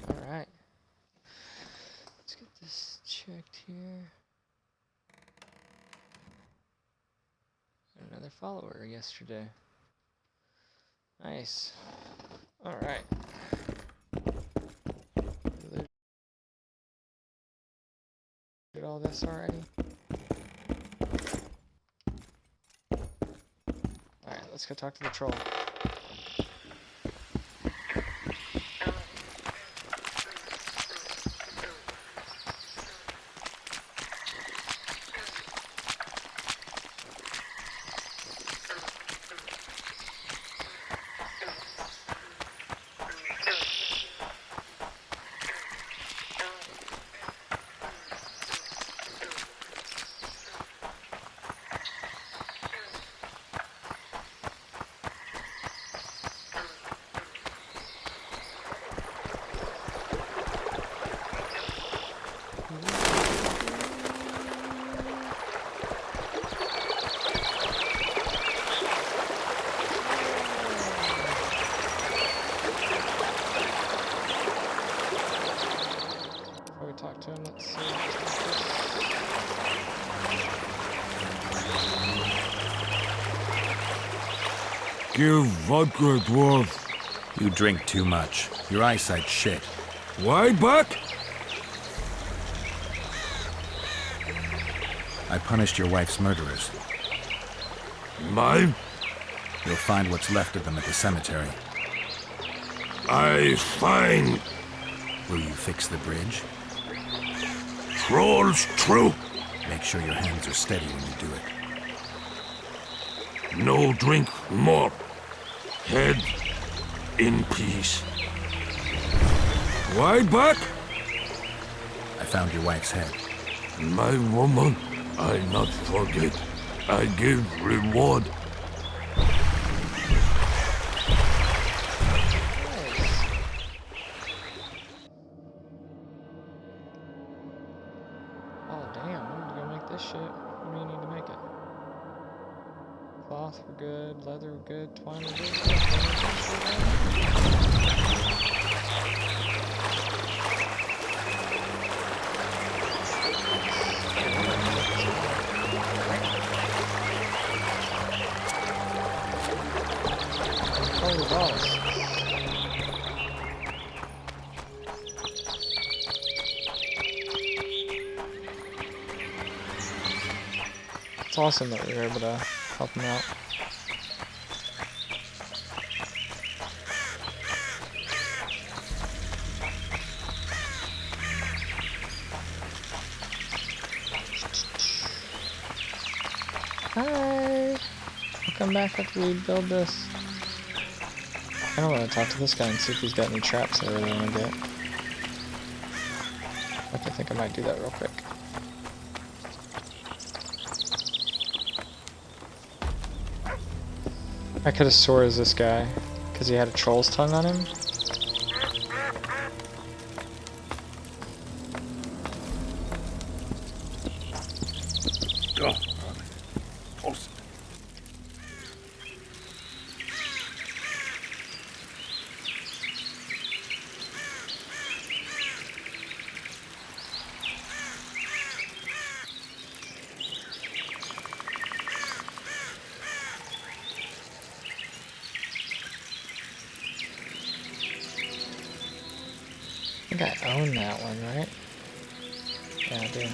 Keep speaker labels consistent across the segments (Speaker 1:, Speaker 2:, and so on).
Speaker 1: Alright. Let's get this checked here. Another follower yesterday. Nice. Alright. Did all this already? Alright, let's go talk to the troll. Talk to him, let's see.
Speaker 2: Give vodka, dwarf.
Speaker 3: You drink too much. Your eyesight's shit.
Speaker 2: Why, Buck?
Speaker 3: I punished your wife's murderers.
Speaker 2: Mine?
Speaker 3: You'll find what's left of them at the cemetery.
Speaker 2: I find
Speaker 3: Will you fix the bridge?
Speaker 2: trolls true.
Speaker 3: Make sure your hands are steady when you do it.
Speaker 2: No drink more. Head in peace. Why, Buck?
Speaker 3: I found your wife's head.
Speaker 2: My woman, I not forget. I give reward.
Speaker 1: Oh damn, I'm gonna go make this shit. What do you need to make it? Cloth we're good, leather we're good, twine we're good. Holy balls. It's awesome that we were able to help him out. Hi! I'll come back after we build this. I don't want to talk to this guy and see if he's got any traps I really want to get. Okay, I think I might do that real quick. I could have swore as this guy, because he had a troll's tongue on him.
Speaker 2: Go.
Speaker 1: I think I own that one, right? Yeah, I do.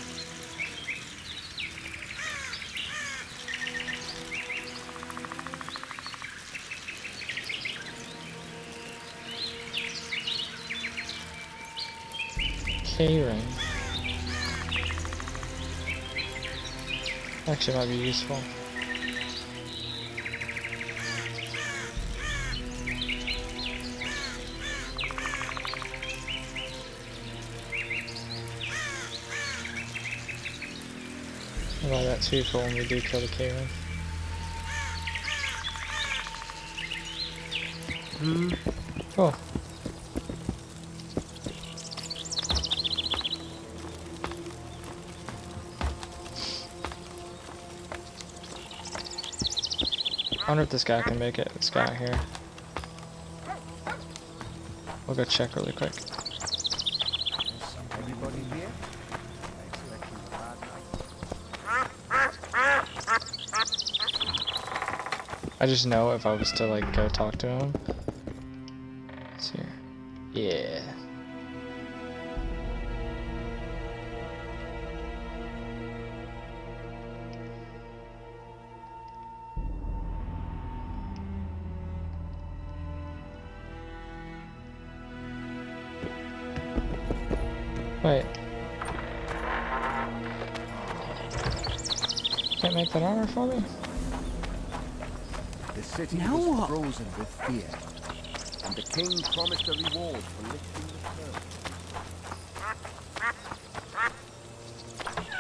Speaker 1: K-ring. Actually might be useful. I'll buy that too for when we do kill the K-ring. Cool. I wonder if this guy can make it, this guy here. We'll go check really quick.
Speaker 4: Everybody here?
Speaker 1: I just know if I was to like go talk to him. Let's see here. Yeah. Wait. Can't make that armor for me?
Speaker 4: The city
Speaker 5: Now
Speaker 4: was
Speaker 5: what?
Speaker 4: frozen with fear, and the king promised a reward for lifting the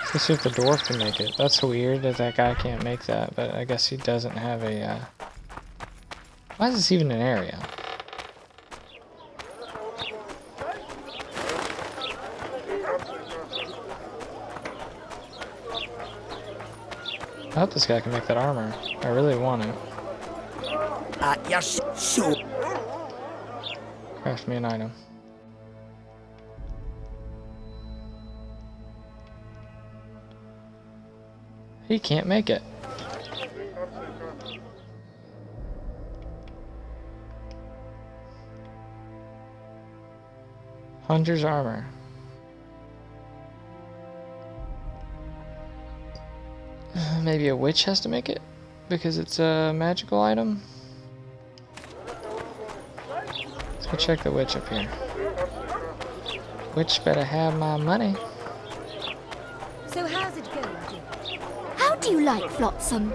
Speaker 4: curse.
Speaker 1: Let's see if the dwarf can make it. That's weird that that guy can't make that, but I guess he doesn't have a, Why is this even an area? I hope this guy can make that armor. I really want it.
Speaker 5: Yes, sure.
Speaker 1: Craft me an item. He can't make it. Hunter's armor. Maybe a witch has to make it because it's a magical item. Let's go check the witch up here. Witch better have my money.
Speaker 6: So how's it going, dear? How do you like Flotsam?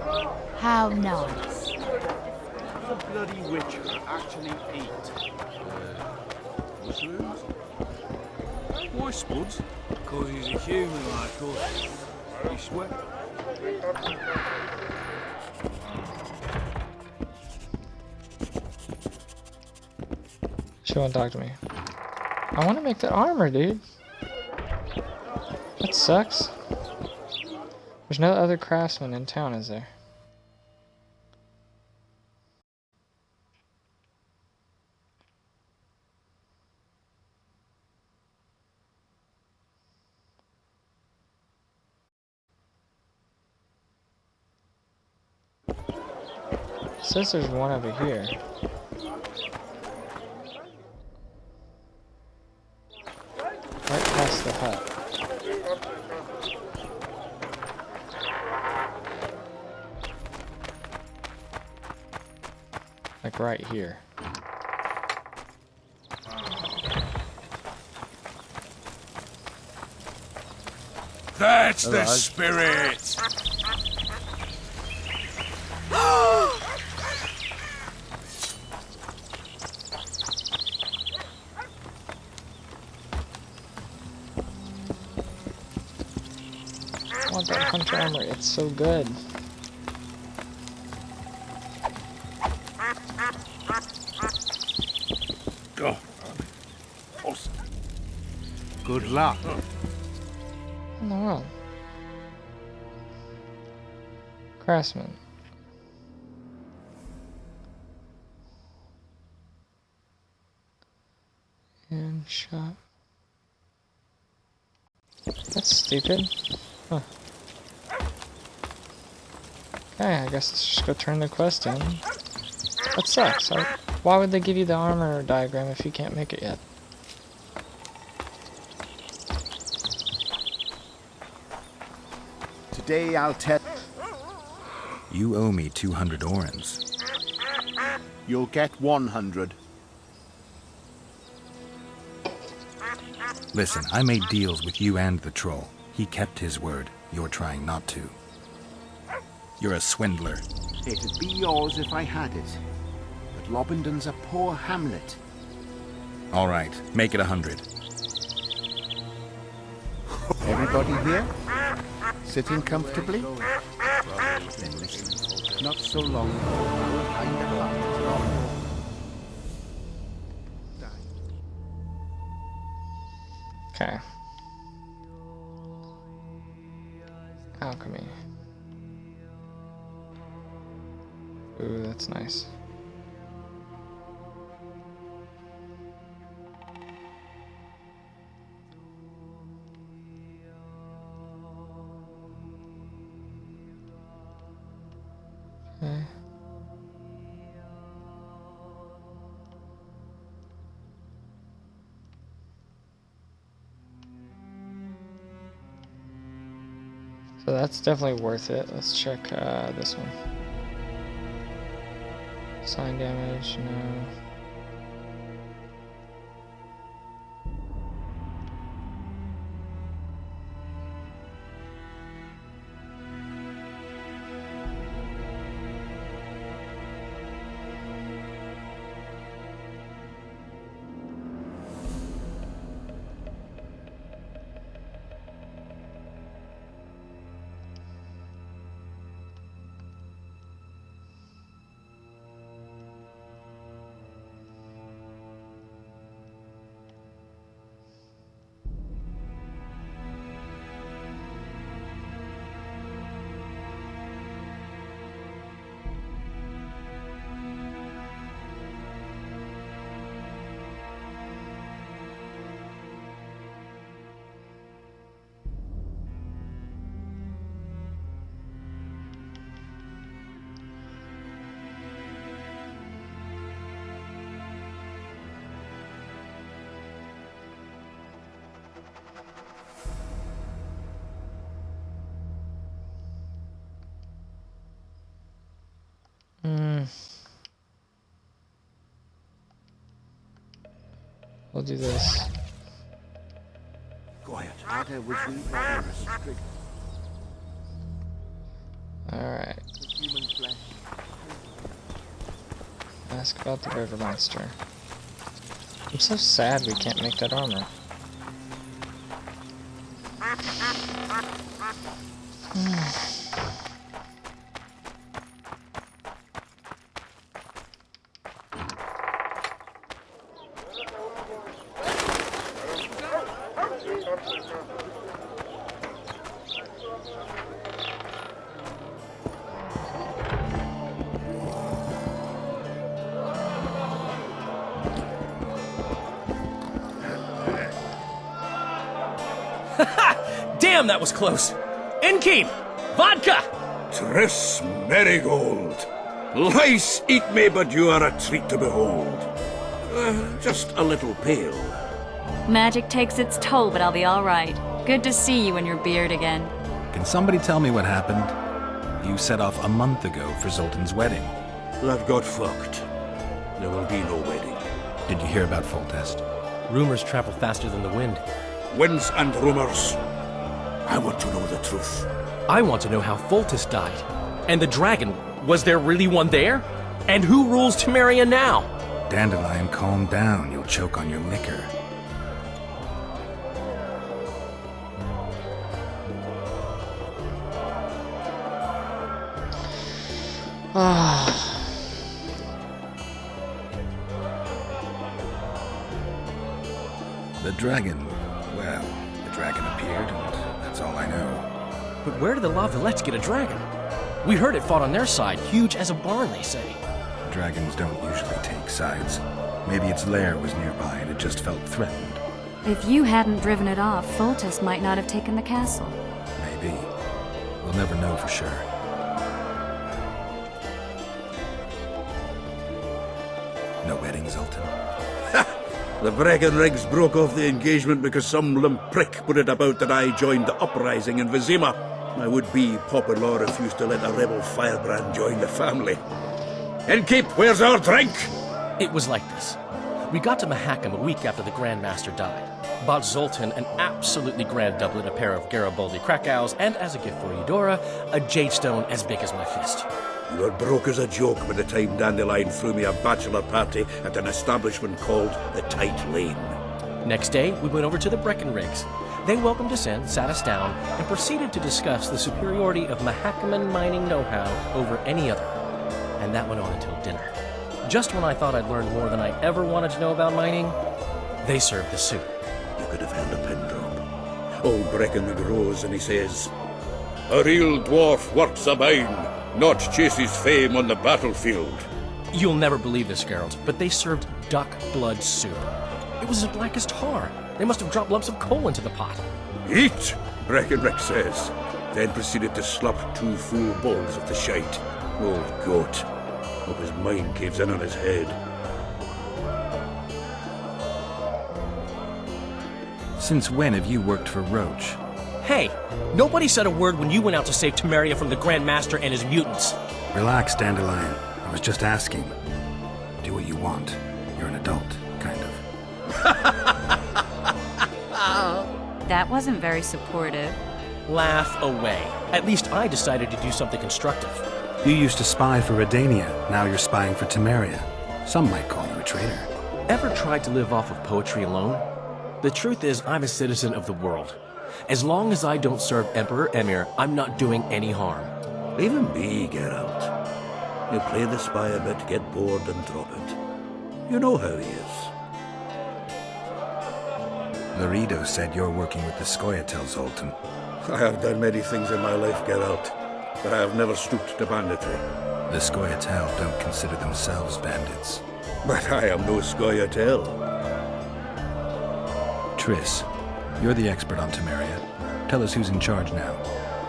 Speaker 6: How nice.
Speaker 4: The bloody witch actually ate.
Speaker 2: Mushrooms? Why Spuds? Because he's a human like us. You swear?
Speaker 1: She won't talk to me. I want to make that armor, dude. That sucks. There's no other craftsman in town, is there? It says there's one over here. Right past the hut. Like right here.
Speaker 2: That's the spirit!
Speaker 1: I want that hunter armor, it's so good.
Speaker 2: Oh, awesome.
Speaker 4: Good luck.
Speaker 1: What in the world? Craftsman. And shop. That's stupid. Huh. Okay, I guess let's just go turn the quest in. That sucks. Why would they give you the armor diagram if you can't make it yet?
Speaker 4: Today I'll tell.
Speaker 3: You owe me 200 orens.
Speaker 4: You'll get 100.
Speaker 3: Listen, I made deals with you and the troll. He kept his word. You're trying not to. You're a swindler.
Speaker 4: It'd be yours if I had it. But Lobendon's a poor hamlet.
Speaker 3: All right, make it 100.
Speaker 4: Everybody here? Sitting comfortably? Then listen. Not so long ago, behind the hut.
Speaker 1: Okay. Alchemy. Ooh, that's nice. So that's definitely worth it. Let's check this one. Sign damage, no. We'll do this.
Speaker 4: Quiet. Matter which we want is strict
Speaker 1: Alright.
Speaker 4: with human flesh.
Speaker 1: Ask about the river monster. I'm so sad we can't make that armor.
Speaker 7: Damn, that was close. Innkeep! Vodka!
Speaker 2: Triss Marigold. Lice eat me, but you are a treat to behold. Just a little pale.
Speaker 8: Magic takes its toll, but I'll be all right. Good to see you and your beard again.
Speaker 3: Can somebody tell me what happened? You set off a month ago for Zoltan's wedding.
Speaker 2: That got fucked. There will be no wedding.
Speaker 3: Did you hear about Foltest?
Speaker 7: Rumors travel faster than the wind.
Speaker 2: Winds and rumors. I want to know the truth.
Speaker 7: I want to know how Foltest died. And the dragon, was there really one there? And who rules Temeria now?
Speaker 3: Dandelion, calm down. You'll choke on your liquor. The dragon. Well, the dragon appeared, and that's all I know.
Speaker 7: But where did the Lavalettes get a dragon? We heard it fought on their side, huge as a barn, they say.
Speaker 3: Dragons don't usually take sides. Maybe its lair was nearby and it just felt threatened.
Speaker 8: If you hadn't driven it off, Foltest might not have taken the castle.
Speaker 3: Maybe. We'll never know for sure. No wedding, Zoltan.
Speaker 2: The Breckenrigs broke off the engagement because some limp prick put it about that I joined the uprising in Vizima. My would-be Popper-law refused to let a rebel firebrand join the family. Innkeep, where's our drink?
Speaker 7: It was like this. We got to Mahakam a week after the Grand Master died. Bought Zoltan an absolutely grand doublet, a pair of Garibaldi Krakows, and as a gift for Eudora, a jade stone as big as my fist.
Speaker 2: You were broke as a joke by the time Dandelion threw me a bachelor party at an establishment called the Tight Lane.
Speaker 7: Next day, we went over to the Breckenrigs. They welcomed us in, sat us down, and proceeded to discuss the superiority of Mahakaman mining know-how over any other. And that went on until dinner. Just when I thought I'd learned more than I ever wanted to know about mining, they served the soup.
Speaker 2: You could have held a pin drop. Old Breckenrig rose and he says, "A real dwarf works a mine, not chases fame on the battlefield."
Speaker 7: You'll never believe this, Geralt, but they served duck blood soup. It was as black as tar. They must have dropped lumps of coal into the pot.
Speaker 2: "Eat," Breckenrig says, then proceeded to slurp 2 full bowls of the shite. Old goat. Hope his mind caves in on his head.
Speaker 3: Since when have you worked for Roach?
Speaker 7: Hey, Nobody said a word when you went out to save Temeria from the Grand Master and his mutants.
Speaker 3: Relax, Dandelion. I was just asking. Do what you want. You're an adult, kind of.
Speaker 8: That wasn't very supportive.
Speaker 7: Laugh away. At least I decided to do something constructive.
Speaker 3: You used to spy for Redania. Now you're spying for Temeria. Some might call you a traitor.
Speaker 7: Ever tried to live off of poetry alone? The truth is, I'm a citizen of the world. As long as I don't serve Emperor Emir, I'm not doing any harm.
Speaker 2: Leave him be, Geralt. You play the spy a bit, get bored and drop it. You know how he is.
Speaker 3: Laredo said you're working with the Scoia'tael, Zoltan.
Speaker 2: I have done many things in my life, Geralt, but I have never stooped to banditry.
Speaker 3: The Scoia'tael don't consider themselves bandits.
Speaker 2: But I am no Scoia'tael.
Speaker 3: Triss, you're the expert on Temeria. Tell us who's in charge now.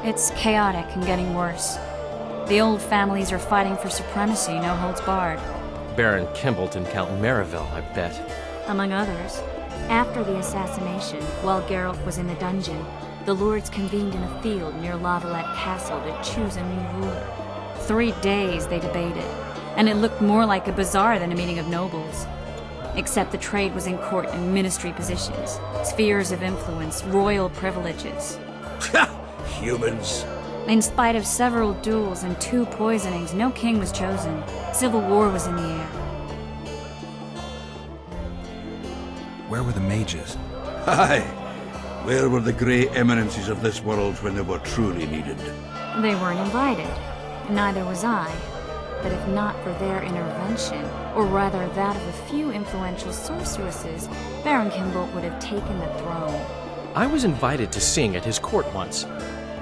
Speaker 8: It's chaotic and getting worse. The old families are fighting for supremacy, no holds barred.
Speaker 7: Baron Kimbolt and Count Maraville, I bet.
Speaker 8: Among others. After the assassination, while Geralt was in the dungeon, the lords convened in a field near Lavalette Castle to choose a new ruler. 3 days they debated, and it looked more like a bazaar than a meeting of nobles. Except the trade was in court and ministry positions, spheres of influence, royal privileges.
Speaker 2: Humans.
Speaker 8: In spite of several duels and 2 poisonings, no king was chosen. Civil war was in the air.
Speaker 3: Where were the mages?
Speaker 2: Aye. Where were the grey eminences of this world when they were truly needed?
Speaker 8: They weren't invited. Neither was I. But if not for their intervention, or rather that of a few influential sorceresses, Baron Kimbolt would have taken the throne.
Speaker 7: I was invited to sing at his court once.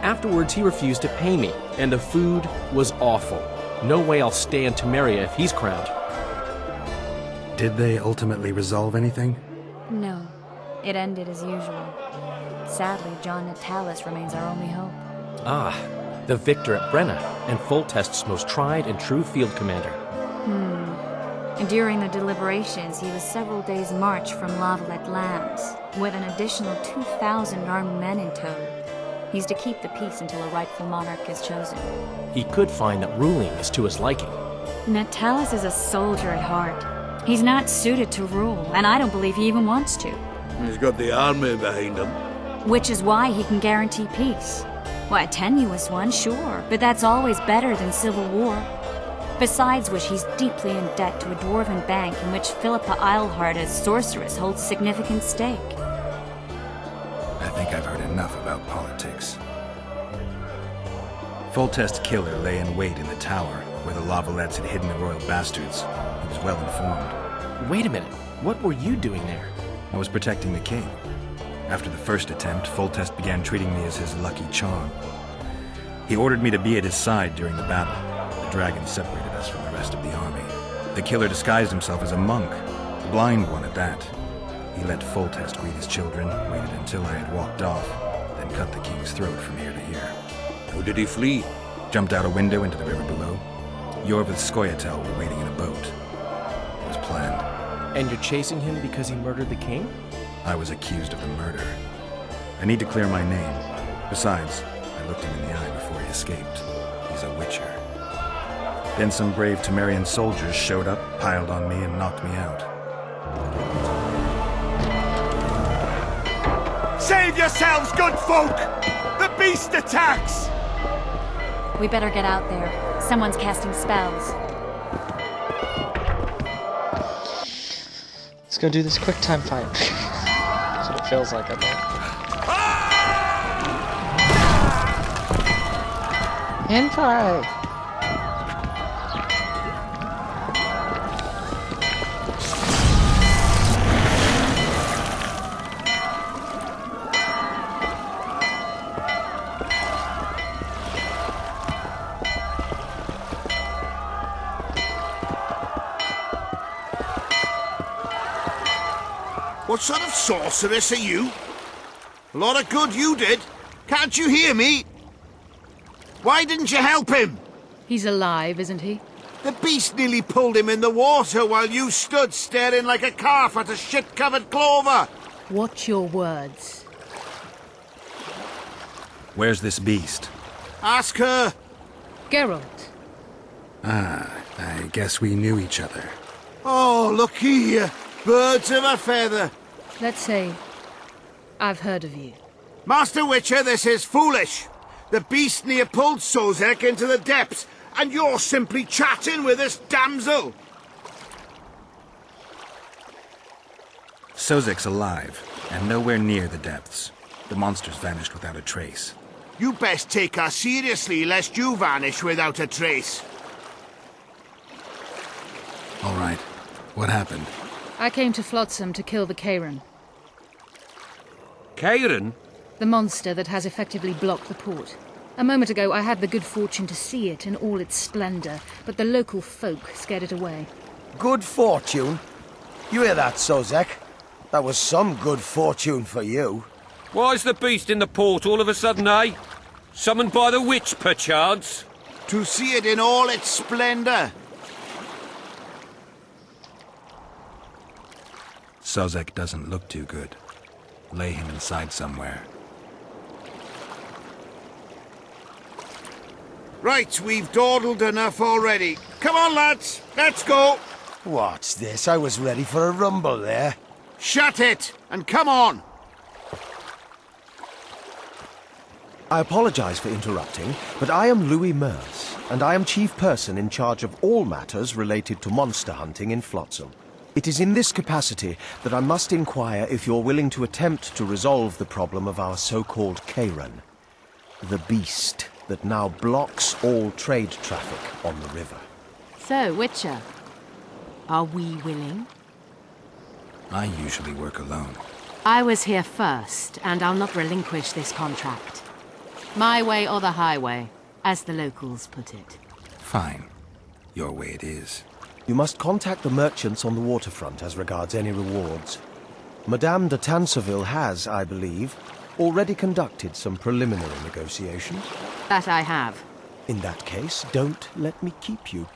Speaker 7: Afterwards, he refused to pay me, and the food was awful. No way I'll stay in Temeria if he's crowned.
Speaker 3: Did they ultimately resolve anything?
Speaker 8: No. It ended as usual. Sadly, John Natalis remains our only hope.
Speaker 7: Ah, the victor at Brenna, and Foltest's most tried and true field commander.
Speaker 8: During the deliberations, he was several days' march from Lavalette Lands, with an additional 2,000 armed men in tow. He's to keep the peace until a rightful monarch is chosen.
Speaker 7: He could find that ruling is to his liking.
Speaker 8: Natalis is a soldier at heart. He's not suited to rule, and I don't believe he even wants to.
Speaker 2: He's got the army behind him.
Speaker 8: Which is why he can guarantee peace. Why, a tenuous one, sure, but that's always better than civil war. Besides which, he's deeply in debt to a dwarven bank in which Philippa Eilhart as sorceress holds significant stake.
Speaker 3: I think I've heard enough about politics. Foltest's killer lay in wait in the tower, where the Lavalettes had hidden the royal bastards. He was well informed.
Speaker 7: Wait a minute, what were you doing there?
Speaker 3: I was protecting the king. After the first attempt, Foltest began treating me as his lucky charm. He ordered me to be at his side during the battle. The dragon separated us from the rest of the army. The killer disguised himself as a monk, a blind one at that. He let Foltest greet his children, waited until I had walked off, then cut the king's throat from ear to ear.
Speaker 2: How did he flee?
Speaker 3: Jumped out a window into the river below. Yorvith Scoia'tael were waiting in a boat. It was planned.
Speaker 7: And you're chasing him because he murdered the king?
Speaker 3: I was accused of the murder. I need to clear my name. Besides, I looked him in the eye before he escaped. He's a witcher. Then some brave Temerian soldiers showed up, piled on me, and knocked me out.
Speaker 4: Save yourselves, good folk! The beast attacks!
Speaker 8: We better get out there. Someone's casting spells.
Speaker 1: Let's go do this quick time fight. That's what it feels like, I think. Hentai!
Speaker 4: What sort of sorceress are you? A lot of good you did. Can't you hear me? Why didn't you help him?
Speaker 9: He's alive, isn't he?
Speaker 4: The beast nearly pulled him in the water while you stood staring like a calf at a shit-covered clover.
Speaker 9: Watch your words.
Speaker 3: Where's this beast?
Speaker 4: Ask her.
Speaker 9: Geralt.
Speaker 3: I guess we knew each other.
Speaker 4: Oh, look here. Birds of a feather.
Speaker 9: Let's say I've heard of you.
Speaker 4: Master Witcher, this is foolish. The beast near pulled Sozek into the depths, and you're simply chatting with this damsel.
Speaker 3: Sozek's alive, and nowhere near the depths. The monster's vanished without a trace.
Speaker 4: You best take her seriously, lest you vanish without a trace.
Speaker 3: All right. What happened?
Speaker 9: I came to Flotsam to kill the Kayran,
Speaker 10: Kayran?
Speaker 9: the monster that has effectively blocked the port. A moment ago, I had the good fortune to see it in all its splendor, but the local folk scared it away.
Speaker 5: Good fortune? You hear that, Sozek? That was some good fortune for you.
Speaker 10: Why's the beast in the port all of a sudden, eh? Summoned by the witch, perchance?
Speaker 4: To see it in all its splendor.
Speaker 3: Sozek doesn't look too good. Lay him inside somewhere.
Speaker 4: Right, we've dawdled enough already. Come on, lads, let's go.
Speaker 5: What's this? I was ready for a rumble there.
Speaker 4: Shut it, and come on.
Speaker 11: I apologize for interrupting, but I am Louis Merce, and I am chief person in charge of all matters related to monster hunting in Flotsam. It is in this capacity that I must inquire if you're willing to attempt to resolve the problem of our so-called Kayran, the beast that now blocks all trade traffic on the river.
Speaker 8: So, Witcher, are we willing?
Speaker 3: I usually work alone.
Speaker 8: I was here first, and I'll not relinquish this contract. My way or the highway, as the locals put it.
Speaker 3: Fine. Your way it is.
Speaker 11: You must contact the merchants on the waterfront as regards any rewards. Madame de Tanseville has, I believe, already conducted some preliminary negotiations.
Speaker 8: That I have.
Speaker 11: In that case, don't let me keep you.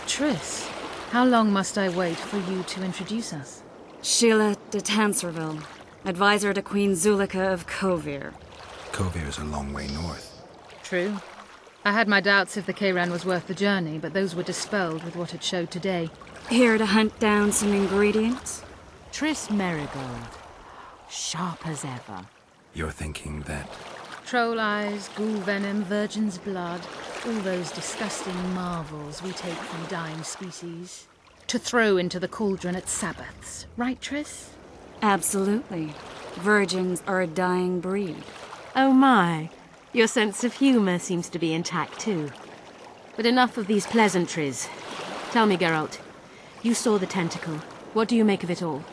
Speaker 9: Triss, how long must I wait for you to introduce us?
Speaker 8: Sheila de Tanserville, advisor to Queen Zulika of Kovir.
Speaker 3: Kovir's a long way north.
Speaker 9: True. I had my doubts if the Kayran was worth the journey, but those were dispelled with what it showed today.
Speaker 8: Here to hunt down some ingredients? Triss Merigold, sharp as ever.
Speaker 3: You're thinking that...
Speaker 9: Troll eyes, ghoul venom, virgin's blood, all those disgusting marvels we take from dying species. To throw into the cauldron at Sabbaths, right, Triss?
Speaker 8: Absolutely. Virgins are a dying breed. Oh my, your sense of humor seems to be intact too. But enough of these pleasantries. Tell me, Geralt, you saw the tentacle. What do you make of it all?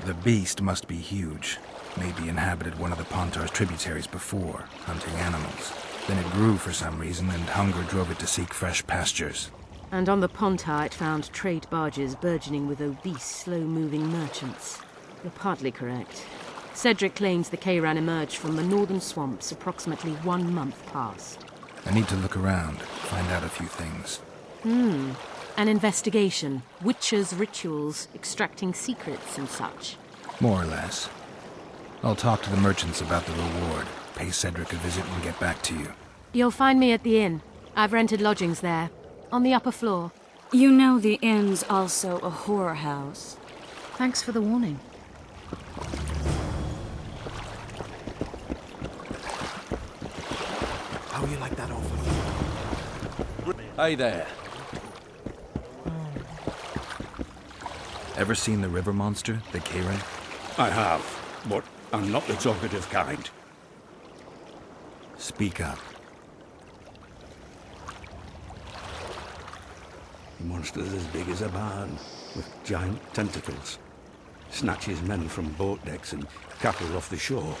Speaker 3: The beast must be huge. Maybe inhabited one of the Pontar's tributaries before, hunting animals. Then it grew for some reason, and hunger drove it to seek fresh pastures.
Speaker 8: And on the Pontar it found trade barges burgeoning with obese, slow-moving merchants. You're partly correct. Cedric claims the Kayran emerged from the northern swamps approximately 1 month past.
Speaker 3: I need to look around, find out a few things.
Speaker 8: An investigation. Witches' rituals, extracting secrets and such.
Speaker 3: More or less. I'll talk to the merchants about the reward, pay Cedric a visit and get back to you.
Speaker 8: You'll find me at the inn. I've rented lodgings there, on the upper floor.
Speaker 6: You know the inn's also a whorehouse.
Speaker 9: Thanks for the warning.
Speaker 5: How you like that offer?
Speaker 10: Hey there.
Speaker 3: Ever seen the river monster, the Kayran?
Speaker 2: I have, but I'm not the talkative kind.
Speaker 3: Speak up.
Speaker 2: The monster's as big as a barn, with giant tentacles. Snatches men from boat decks and cattle off the shore.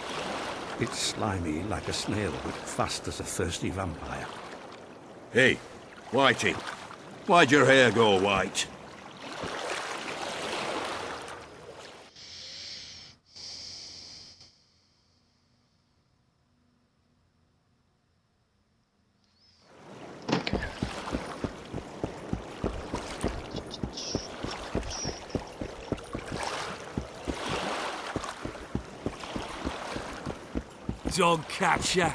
Speaker 2: It's slimy like a snail, but fast as a thirsty vampire. Hey, Whitey, why'd your hair go white?
Speaker 10: dog catcher.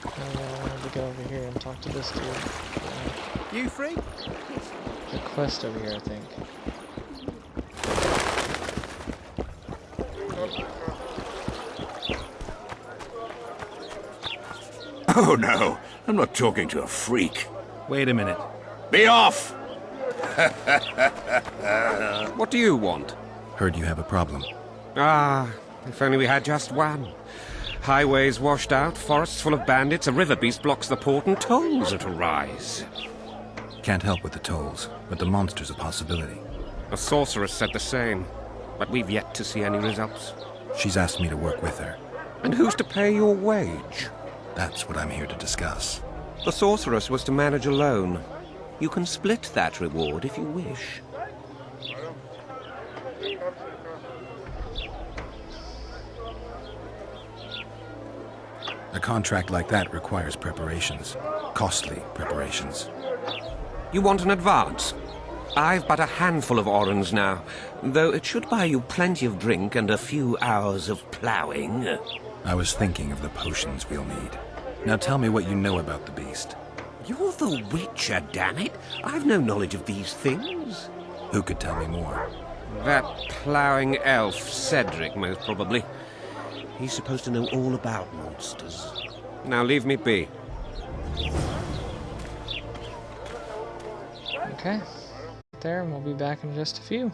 Speaker 1: I wanted to go over here and talk to this dude.
Speaker 5: You free?
Speaker 1: There's a quest over here, I think.
Speaker 2: Oh no, I'm not talking to a freak.
Speaker 3: Wait a minute.
Speaker 2: Be off!
Speaker 10: What do you want?
Speaker 3: Heard you have a problem.
Speaker 10: Ah, if only we had just one. Highways washed out, forests full of bandits, a river beast blocks the port, and tolls are to rise.
Speaker 3: Can't help with the tolls, but the monster's a possibility.
Speaker 10: The sorceress said the same, but we've yet to see any results.
Speaker 3: She's asked me to work with her.
Speaker 10: And who's to pay your wage?
Speaker 3: That's what I'm here to discuss.
Speaker 10: The sorceress was to manage alone. You can split that reward if you wish.
Speaker 3: A contract like that requires preparations. Costly preparations.
Speaker 10: You want an advance? I've but a handful of orens now, though it should buy you plenty of drink and a few hours of ploughing.
Speaker 3: I was thinking of the potions we'll need. Now tell me what you know about the beast.
Speaker 10: You're the Witcher, damn it! I've no knowledge of these things.
Speaker 3: Who could tell me more?
Speaker 10: That ploughing elf, Cedric, most probably. He's supposed to know all about monsters. Now leave me be.
Speaker 1: Okay. There, and we'll be back in just a few.